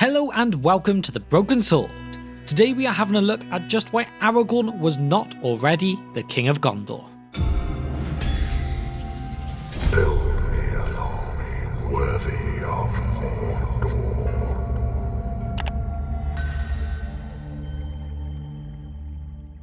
Hello and welcome to the Broken Sword. Today we are having a look at just why Aragorn was not already the King of Gondor. Build me an army worthy of Mordor.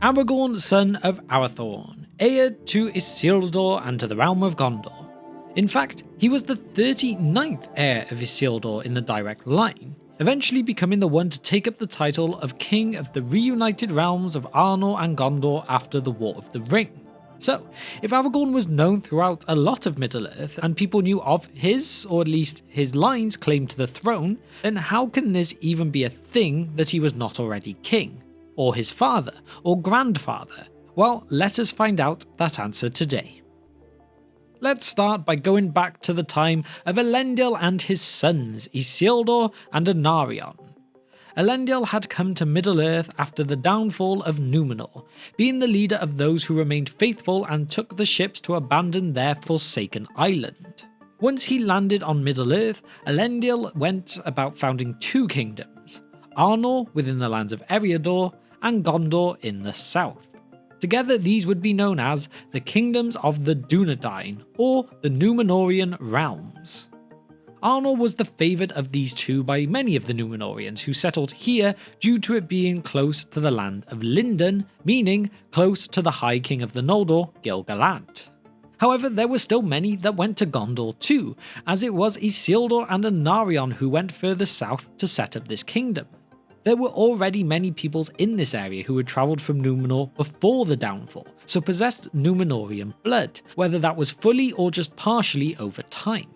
Aragorn, son of Arathorn, heir to Isildur and to the realm of Gondor. In fact, he was the 39th heir of Isildur in the direct line, eventually becoming the one to take up the title of King of the reunited realms of Arnor and Gondor after the War of the Ring. So, if Aragorn was known throughout a lot of Middle-earth and people knew of his, or at least his line's claim to the throne, then how can this even be a thing that he was not already king? Or his father, or grandfather? Well, let us find out that answer today. Let's start by going back to the time of Elendil and his sons, Isildur and Anarion. Elendil had come to Middle-earth after the downfall of Númenor, being the leader of those who remained faithful and took the ships to abandon their forsaken island. Once he landed on Middle-earth, Elendil went about founding two kingdoms, Arnor within the lands of Eriador and Gondor in the south. Together these would be known as the Kingdoms of the Dunedain, or the Númenorian Realms. Arnor was the favoured of these two by many of the Númenorians who settled here due to it being close to the land of Lindon, meaning close to the High King of the Noldor, Gil-galad. However, there were still many that went to Gondor too, as it was Isildur and Anarion who went further south to set up this kingdom. There were already many peoples in this area who had travelled from Númenor before the downfall, so possessed Númenorian blood, whether that was fully or just partially over time.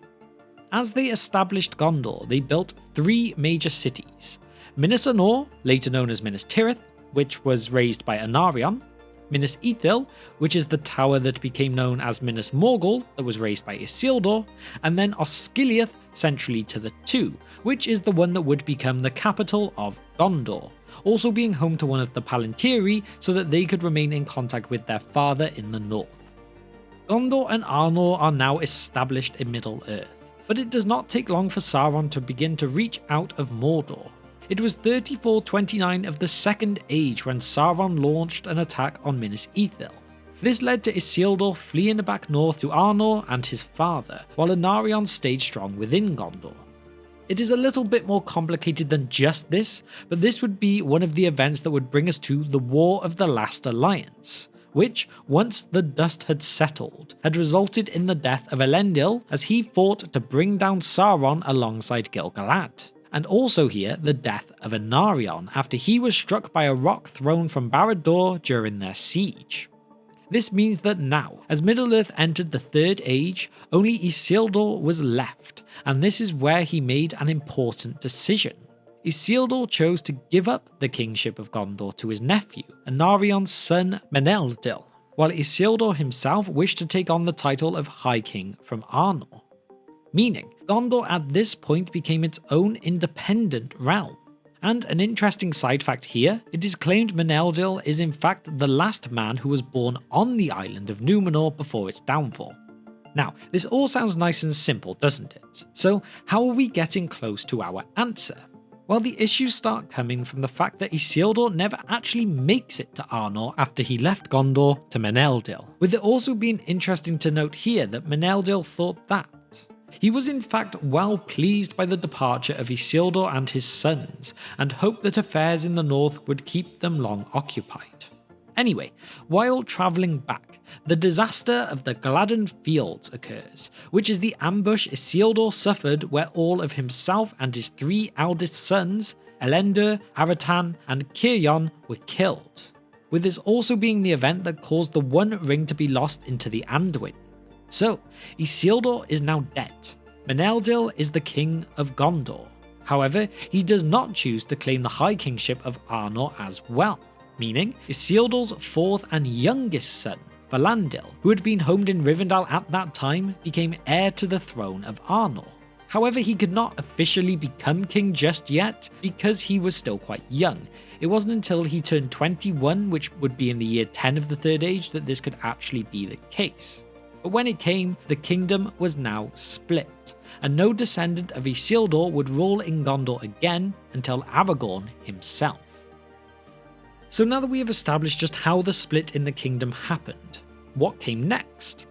As they established Gondor, they built three major cities: Minas Anor, later known as Minas Tirith, which was raised by Anarion; Minas Ithil, which is the tower that became known as Minas Morgul, that was raised by Isildur; and then Osgiliath centrally to the two, which is the one that would become the capital of Gondor, also being home to one of the Palantiri so that they could remain in contact with their father in the north. Gondor and Arnor are now established in Middle-earth, but it does not take long for Sauron to begin to reach out of Mordor. It was 3429 of the Second Age when Sauron launched an attack on Minas Ithil. This led to Isildur fleeing back north to Arnor and his father, while Anarion stayed strong within Gondor. It is a little bit more complicated than just this, but this would be one of the events that would bring us to the War of the Last Alliance, which, once the dust had settled, had resulted in the death of Elendil as he fought to bring down Sauron alongside Gil-galad. And also here, the death of Anarion after he was struck by a rock thrown from Barad-dûr during their siege. This means that now, as Middle-earth entered the Third Age, only Isildur was left, and this is where he made an important decision. Isildur chose to give up the kingship of Gondor to his nephew, Anarion's son Meneldil, while Isildur himself wished to take on the title of High King from Arnor. Meaning, Gondor at this point became its own independent realm. And an interesting side fact here, it is claimed Meneldil is in fact the last man who was born on the island of Númenor before its downfall. Now, this all sounds nice and simple, doesn't it? So, how are we getting close to our answer? Well, the issues start coming from the fact that Isildur never actually makes it to Arnor after he left Gondor to Meneldil, with it also being interesting to note here that Meneldil thought that. He was in fact well pleased by the departure of Isildur and his sons, and hoped that affairs in the north would keep them long occupied. Anyway, while travelling back, the disaster of the Gladden Fields occurs, which is the ambush Isildur suffered where all of himself and his three eldest sons, Elendil, Aratan and Cirion, were killed, with this also being the event that caused the One Ring to be lost into the Anduin. So, Isildur is now dead. Meneldil is the king of Gondor. However, he does not choose to claim the High Kingship of Arnor as well, meaning Isildur's fourth and youngest son, Valandil, who had been homed in Rivendell at that time, became heir to the throne of Arnor. However, he could not officially become king just yet because he was still quite young. It wasn't until he turned 21, which would be in the year 10 of the Third Age, that this could actually be the case. but when it came, the kingdom was now split, and no descendant of Isildur would rule in Gondor again until Aragorn himself. So now that we have established just how the split in the kingdom happened, what came next?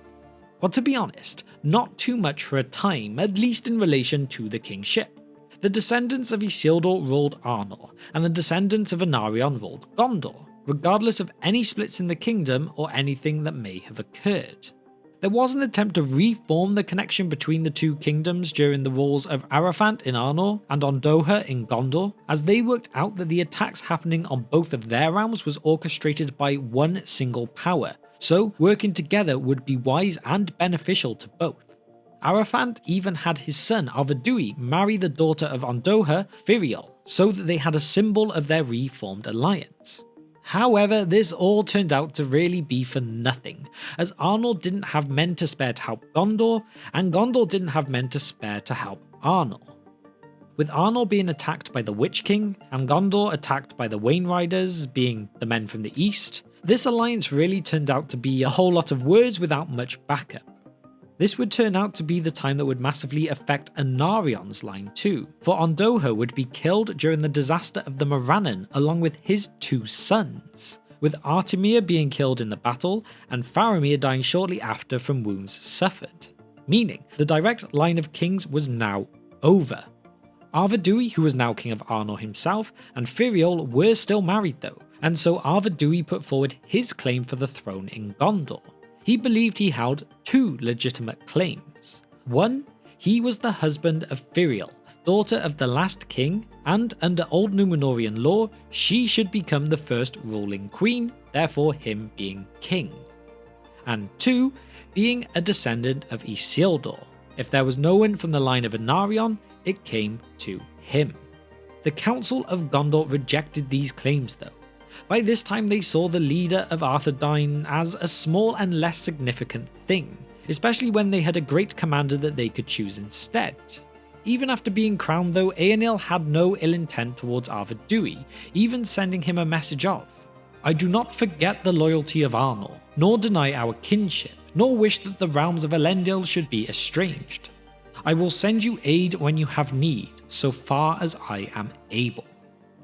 Well, to be honest, not too much for a time, at least in relation to the kingship. The descendants of Isildur ruled Arnor, and the descendants of Anarion ruled Gondor, regardless of any splits in the kingdom or anything that may have occurred. There was an attempt to reform the connection between the two kingdoms during the rules of Arafant in Arnor and Ondoha in Gondor, as they worked out that the attacks happening on both of their realms was orchestrated by one single power, so working together would be wise and beneficial to both. Arafant even had his son Arvadu marry the daughter of Ondoha, Firiol, so that they had a symbol of their reformed alliance. However, this all turned out to really be for nothing, as Arnor didn't have men to spare to help Gondor, and Gondor didn't have men to spare to help Arnor. With Arnor being attacked by the Witch King, and Gondor attacked by the Wain Riders, being the men from the east, this alliance really turned out to be a whole lot of words without much backup. This would turn out to be the time that would massively affect Anarion's line too, for Ondoha would be killed during the disaster of the Moranon along with his two sons, with Artemir being killed in the battle and Faramir dying shortly after from wounds suffered, meaning the direct line of kings was now over. Arvadu, who was now king of Arnor himself, and Firiol were still married though, and so Arvadu put forward his claim for the throne in Gondor. He believed he held two legitimate claims. One, he was the husband of Firiol, daughter of the last king, and under Old Númenórean law, she should become the first ruling queen, therefore him being king. And two, being a descendant of Isildur. If there was no one from the line of Anarion, it came to him. The Council of Gondor rejected these claims though. By this time they saw the leader of Arthedain as a small and less significant thing, especially when they had a great commander that they could choose instead. Even after being crowned though, Eärnil had no ill intent towards Arvadu, even sending him a message of, "I do not forget the loyalty of Arnor, nor deny our kinship, nor wish that the realms of Elendil should be estranged. I will send you aid when you have need, so far as I am able."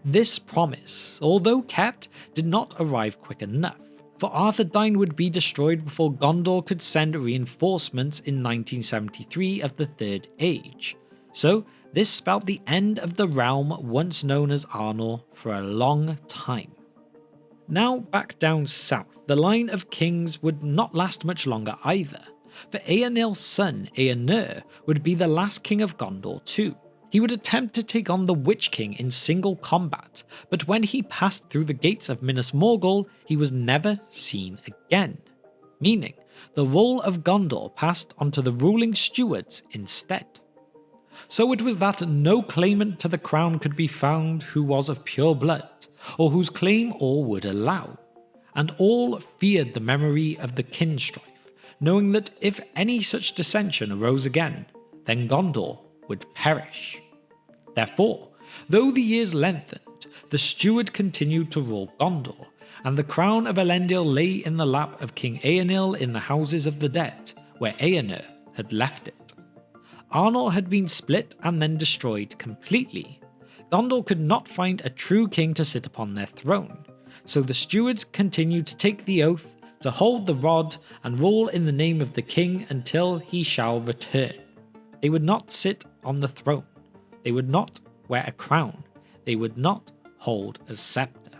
This promise, although kept, did not arrive quick enough, for Arthedain would be destroyed before Gondor could send reinforcements in 1973 of the Third Age, so this spelled the end of the realm once known as Arnor for a long time. Now back down south, the line of kings would not last much longer either, for Eärnil's son Eärnur would be the last king of Gondor too. He would attempt to take on the Witch King in single combat, but when he passed through the gates of Minas Morgul, he was never seen again, meaning the rule of Gondor passed onto the ruling stewards instead. So it was that no claimant to the crown could be found who was of pure blood, or whose claim all would allow, and all feared the memory of the kin strife, knowing that if any such dissension arose again, then Gondor would perish. Therefore, though the years lengthened, the steward continued to rule Gondor, and the crown of Elendil lay in the lap of King Eärnil in the Houses of the Dead, where Eärnur had left it. Arnor had been split and then destroyed completely. Gondor could not find a true king to sit upon their throne, so the stewards continued to take the oath to hold the rod and rule in the name of the king until he shall return. They would not sit on the throne. They would not wear a crown. They would not hold a scepter.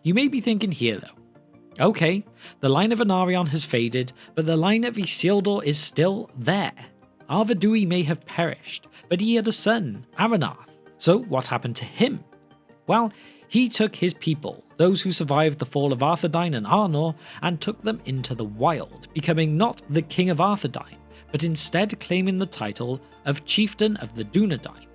You may be thinking here though, okay, the line of Anarion has faded, but the line of Isildur is still there. Arvadu may have perished, but he had a son, Aranarth. So what happened to him? Well, he took his people, those who survived the fall of Arthedain and Arnor, and took them into the wild, becoming not the king of Arthedain, but instead claiming the title of Chieftain of the Dunedain.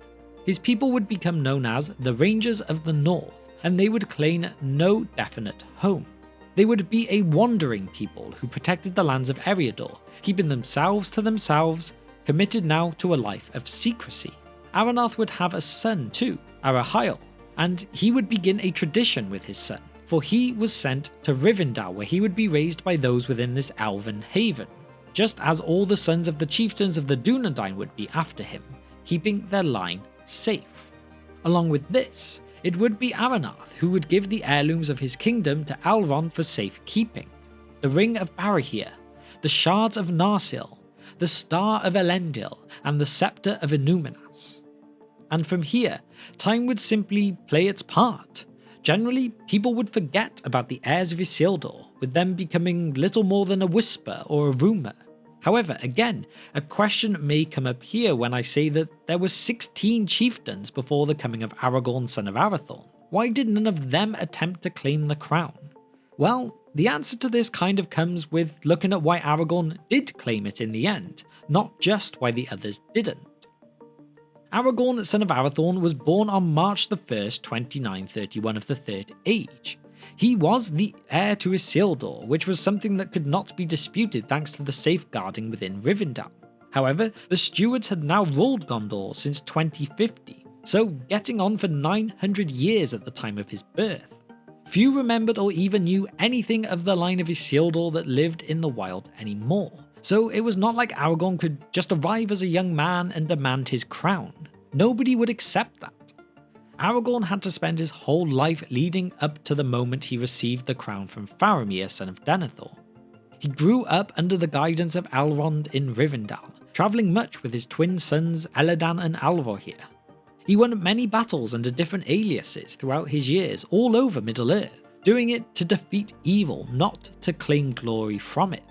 His people would become known as the Rangers of the North, and they would claim no definite home. They would be a wandering people who protected the lands of Eriador, keeping themselves to themselves, committed now to a life of secrecy. Aranarth would have a son too, Arahael, and he would begin a tradition with his son, for he was sent to Rivendell where he would be raised by those within this elven haven. just as all the sons of the chieftains of the Dunedain would be after him, keeping their line safe. Along with this, it would be Aranarth who would give the heirlooms of his kingdom to Elrond for safekeeping. The Ring of Barahir, the Shards of Narsil, the Star of Elendil, and the Scepter of Illuminas. And from here, time would simply play its part. Generally, people would forget about the heirs of Isildur, with them becoming little more than a whisper or a rumour. However, again, a question may come up here when I say that there were 16 chieftains before the coming of Aragorn, son of Arathorn. Why did none of them attempt to claim the crown? Well, the answer to this kind of comes with looking at why Aragorn did claim it in the end, not just why the others didn't. Aragorn, son of Arathorn, was born on March the 1st, 2931 of the Third Age. He was the heir to Isildur, which was something that could not be disputed thanks to the safeguarding within Rivendell. However, the stewards had now ruled Gondor since 2050, so getting on for 900 years at the time of his birth. Few remembered or even knew anything of the line of Isildur that lived in the wild anymore, so it was not like Aragorn could just arrive as a young man and demand his crown. Nobody would accept that. Aragorn had to spend his whole life leading up to the moment he received the crown from Faramir, son of Denethor. He grew up under the guidance of Elrond in Rivendell, travelling much with his twin sons Elladan and Alvorhir. He won many battles under different aliases throughout his years all over Middle-earth, doing it to defeat evil, not to claim glory from it.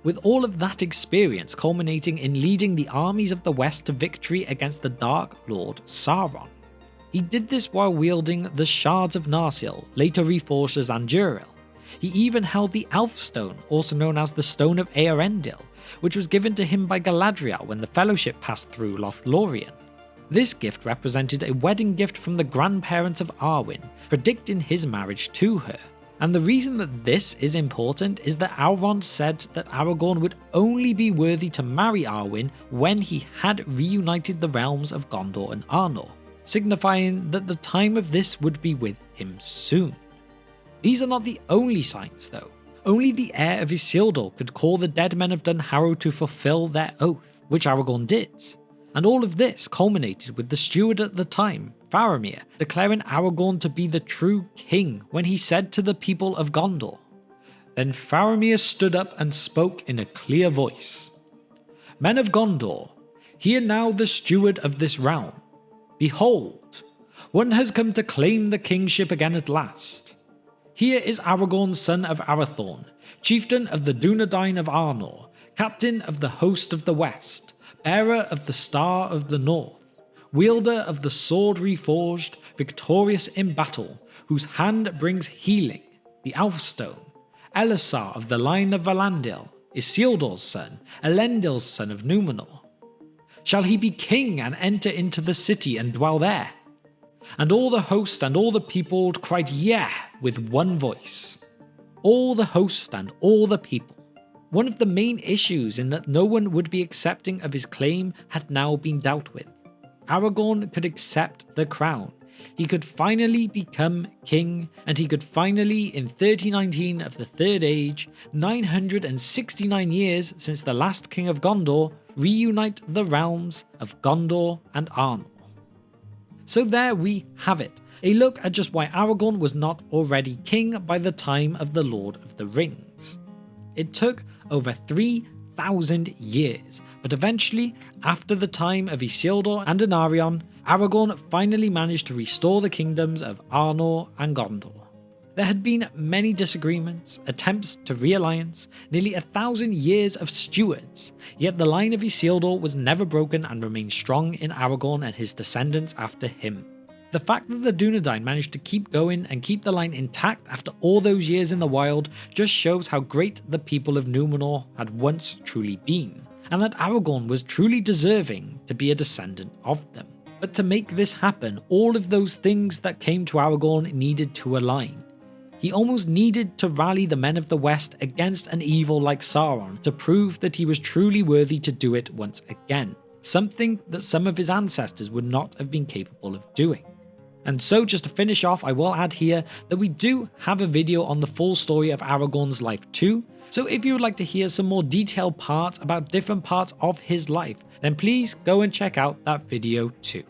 With all of that experience culminating in leading the armies of the West to victory against the Dark Lord Sauron. He did this while wielding the Shards of Narsil, later reforged as Anduril. He even held the Elfstone, also known as the Stone of Eärendil, which was given to him by Galadriel when the Fellowship passed through Lothlorien. This gift represented a wedding gift from the grandparents of Arwen, predicting his marriage to her. And the reason that this is important is that Elrond said that Aragorn would only be worthy to marry Arwen when he had reunited the realms of Gondor and Arnor, signifying that the time of this would be with him soon. These are not the only signs though. Only the heir of Isildur could call the dead men of Dunharrow to fulfill their oath, which Aragorn did. And all of this culminated with the steward at the time, Faramir, declaring Aragorn to be the true king when he said to the people of Gondor. Then Faramir stood up and spoke in a clear voice. Men of Gondor, hear now the steward of this realm. Behold, one has come to claim the kingship again at last. Here is Aragorn, son of Arathorn, chieftain of the Dunedain of Arnor, captain of the host of the West, bearer of the Star of the North, wielder of the sword reforged, victorious in battle, whose hand brings healing, the Elfstone, Elessar of the line of Valandil, Isildur's son, Elendil's son of Númenor. Shall he be king and enter into the city and dwell there? And all the host and all the people cried "Yeah" with one voice. All the host and all the people. One of the main issues in that no one would be accepting of his claim had now been dealt with. Aragorn could accept the crown. He could finally become king, and he could finally, in 3019 of the Third Age, 969 years since the last king of Gondor, reunite the realms of Gondor and Arnor. So there we have it, a look at just why Aragorn was not already king by the time of the Lord of the Rings. It took over 3,000 years, but eventually, after the time of Isildur and Anarion, Aragorn finally managed to restore the kingdoms of Arnor and Gondor. There had been many disagreements, attempts to realliance, nearly 1,000 years of stewards, yet the line of Isildur was never broken and remained strong in Aragorn and his descendants after him. The fact that the Dunedain managed to keep going and keep the line intact after all those years in the wild just shows how great the people of Númenor had once truly been, and that Aragorn was truly deserving to be a descendant of them. But to make this happen, all of those things that came to Aragorn needed to align. He almost needed to rally the men of the West against an evil like Sauron to prove that he was truly worthy to do it once again, something that some of his ancestors would not have been capable of doing. And so just to finish off, I will add here that we do have a video on the full story of Aragorn's life too. So if you would like to hear some more detailed parts about different parts of his life, then please go and check out that video too.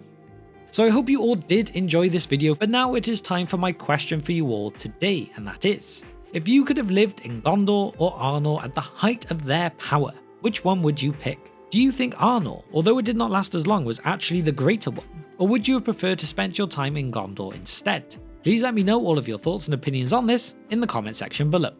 So I hope you all did enjoy this video, but now it is time for my question for you all today, and that is, if you could have lived in Gondor or Arnor at the height of their power, which one would you pick? Do you think Arnor, although it did not last as long, was actually the greater one? Or would you have preferred to spend your time in Gondor instead? Please let me know all of your thoughts and opinions on this in the comment section below.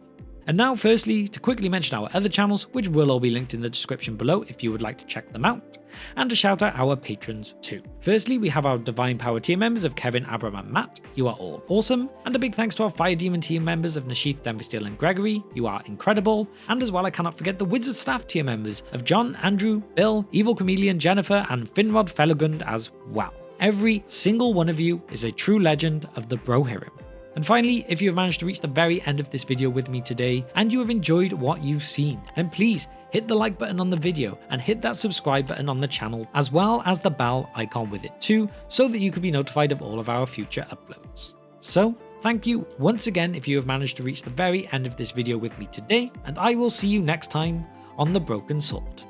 And now firstly, to quickly mention our other channels, which will all be linked in the description below if you would like to check them out, and to shout out our patrons too. Firstly, we have our Divine Power tier members of Kevin, Abram and Matt, you are all awesome, and a big thanks to our Fire Demon tier members of Nashith, Denversteel and Gregory, you are incredible, and as well I cannot forget the Wizard Staff tier members of John, Andrew, Bill, Evil Chameleon, Jennifer and Finrod Felagund as well. Every single one of you is a true legend of the Brohirrim. And finally, if you have managed to reach the very end of this video with me today and you have enjoyed what you've seen, then please hit the like button on the video and hit that subscribe button on the channel as well as the bell icon with it too, so that you can be notified of all of our future uploads. So thank you once again if you have managed to reach the very end of this video with me today, and I will see you next time on The Broken Sword.